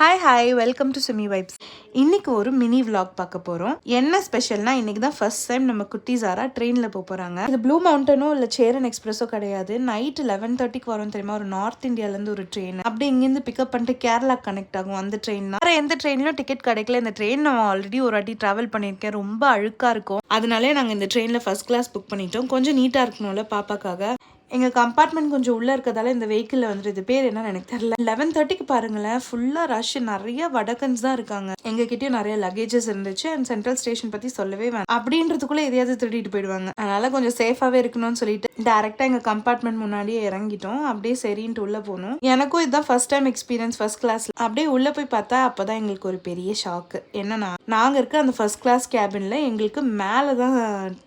Hi welcome to Sumi vibes. இன்னைக்கு ஒரு mini vlog பார்க்க போகிறோம். என்ன ஸ்பெஷல்னா இன்னைக்கு தான் ஃபர்ஸ்ட் டைம் நம்ம குட்டி சாரா ட்ரெயினில் போகிறாங்க. இது ப்ளூ மவுண்டனோ இல்லை சேரன் எக்ஸ்பிரஸோ கிடையாது. நைட் 11:30 வரும் தெரியுமா, ஒரு நார்த் இந்தியாவிலேருந்து ஒரு ட்ரெயின். அப்படி இங்கேருந்து பிக்கப் பண்ணிட்டு கேரளா கனெக்ட் ஆகும் அந்த ட்ரெயின் தான். வேறு எந்த ட்ரெயின்லையும் டிக்கெட் கிடைக்கல. இந்த ட்ரெயின் நான் ஆல்ரெடி ஒரு வாட்டி ட்ராவல் பண்ணியிருக்கேன். ரொம்ப அழுக்காக இருக்கும். அதனாலே நாங்கள் இந்த ட்ரெயினில் ஃபர்ஸ்ட் கிளாஸ் புக் பண்ணிட்டோம். கொஞ்சம் நீட்டாக இருக்கணும்ல பாப்பாக்காக. எங்கள் கம்பார்ட்மெண்ட் கொஞ்சம் உள்ளே இருக்கிறதால இந்த வெஹிக்கிளில் வந்துட்டு இது பேர் என்னன்னு எனக்கு தெரியல. 11:30 பாருங்களேன், ஃபுல்லாக ரஷ். நிறைய வடக்கன்ஸ் தான் இருக்காங்க. எங்ககிட்டயும் நிறைய லக்கேஜஸ் இருந்துச்சு. அண்ட் சென்ட்ரல் ஸ்டேஷன் பற்றி சொல்லவே வேணாம். அப்படின்றதுக்குள்ளே எதையாவது திருடிட்டு போயிடுவாங்க. அதனால கொஞ்சம் சேஃபாகவே இருக்கணும்னு சொல்லிட்டு டேரெக்டாக எங்கள் கம்பார்ட்மெண்ட் முன்னாடியே இறங்கிட்டோம். அப்படியே சரின்ட்டு உள்ளே போகணும். எனக்கும் இதுதான் ஃபர்ஸ்ட் டைம் எக்ஸ்பீரியன்ஸ் ஃபர்ஸ்ட் கிளாஸில். அப்படியே உள்ளே போய் பார்த்தா அப்போ தான் எங்களுக்கு ஒரு பெரிய ஷாக்கு. என்னன்னா, நாங்கள் இருக்க அந்த ஃபர்ஸ்ட் கிளாஸ் கேபினில் எங்களுக்கு மேலே தான்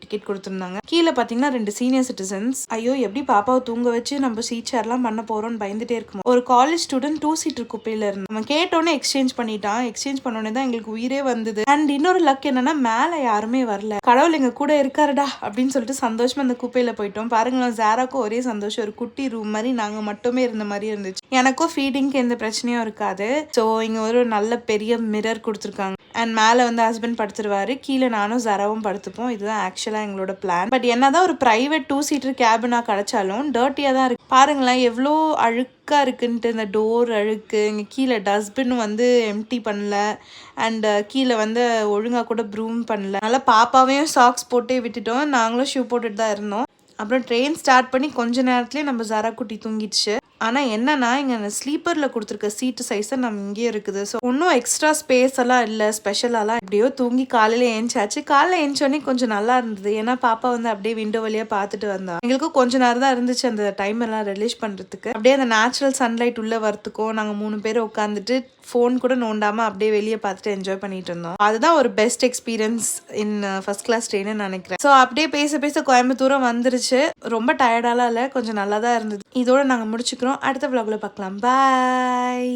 டிக்கெட் கொடுத்துருந்தாங்க. கீழே பார்த்தீங்கன்னா 2 சீனியர் சிட்டிசன்ஸ். ஐயோ, எப்படி பாப்பாவை தூங்க வச்சு நம்ம சீட் சேர்லாம் பண்ண போறோம்னு பயந்துட்டே இருக்கும். ஒரு காலேஜ் ஸ்டூடெண்ட் 2 சீட்டர் குப்பையில இருந்து அவன் கேட்டோன்னே எக்ஸ்சேஞ்ச் பண்ணிட்டான். எக்ஸ்சேஞ்ச் பண்ணோடனே தான் எங்களுக்கு உயிரே வந்தது. அண்ட் இன்னொரு லக் என்னன்னா, மேல யாருமே வரல. கடவுள் எங்க கூட இருக்காருடா அப்படின்னு சொல்லிட்டு சந்தோஷமா அந்த குப்பையில போயிட்டோம். பாருங்களேன், ஜாராக்கும் ஒரே சந்தோஷம். ஒரு குட்டி ரூம் மாதிரி நாங்க மட்டுமே இருந்த மாதிரி இருந்துச்சு. எனக்கும் ஃபீடிங்க்கு எந்த பிரச்சனையும் இருக்காது. ஸோ இங்க ஒரு நல்ல பெரிய மிரர் கொடுத்துருக்காங்க. அண்ட் மேலே வந்து ஹஸ்பண்ட் படுத்துருவாரு, கீழே நானும் ஜராவும் படுத்துப்போம். இதுதான் ஆக்சுவலாக எங்களோட பிளான். பட் என்னதான் ஒரு ப்ரைவேட் 2 சீட்டர் கேபினா கிடைச்சாலும் டர்ட்டியாக தான் இருக்கு. பாருங்களேன் எவ்வளோ அழுக்காக இருக்குன்ட்டு. இந்த டோர் அழுக்கு, இங்கே கீழே டஸ்ட்பின் வந்து எம்டி பண்ணல. அண்ட் கீழே வந்து ஒழுங்காக கூட ப்ரூம் பண்ணல. அதனால பாப்பாவையும் சாக்ஸ் போட்டே விட்டுட்டோம். நாங்களும் ஷூ போட்டுட்டு தான் இருந்தோம். அப்புறம் ட்ரெயின் ஸ்டார்ட் பண்ணி கொஞ்ச நேரத்துலேயே நம்ம ஜரா குட்டி தூங்கிடுச்சு. ஆனால் என்னன்னா, இங்கே ஸ்லீப்பரில் கொடுத்துருக்க சீட்டு சைஸ் தான் நம்ம இங்கேயே இருக்குது. ஸோ ஒன்றும் எக்ஸ்ட்ரா ஸ்பேஸ் எல்லாம் இல்லை, ஸ்பெஷலாலாம். எப்படியோ தூங்கி காலையில் ஏஞ்சாச்சு. காலையில் ஏஞ்சோடனே கொஞ்சம் நல்லா இருந்தது. ஏன்னா பாப்பா வந்து அப்படியே விண்டோ வழியாக பார்த்துட்டு வந்தா. எங்களுக்கும் கொஞ்ச நேரம் தான் இருந்துச்சு அந்த டைம் எல்லாம் ரிலீஸ் பண்ணுறதுக்கு. அப்படியே அந்த நேச்சுரல் சன்லைட் உள்ளே வரத்துக்கும் நாங்கள் 3 பேர் உட்காந்துட்டு ஃபோன் கூட நோண்டாமல் அப்படியே வெளியே பார்த்துட்டு என்ஜாய் பண்ணிட்டு இருந்தோம். அதுதான் ஒரு best experience in first class ட்ரெயின்னு நினைக்கிறேன். ஸோ அப்படியே பேச பேச கோயம்புத்தூரம் வந்துருச்சு. ரொம்ப டயர்டாலாம் இல்லை, கொஞ்சம் நல்லா தான் இருந்தது. இதோட நாங்கள் முடிச்சுக்கிறோம். அடுத்த vlogல பார்க்கலாம். பாய்.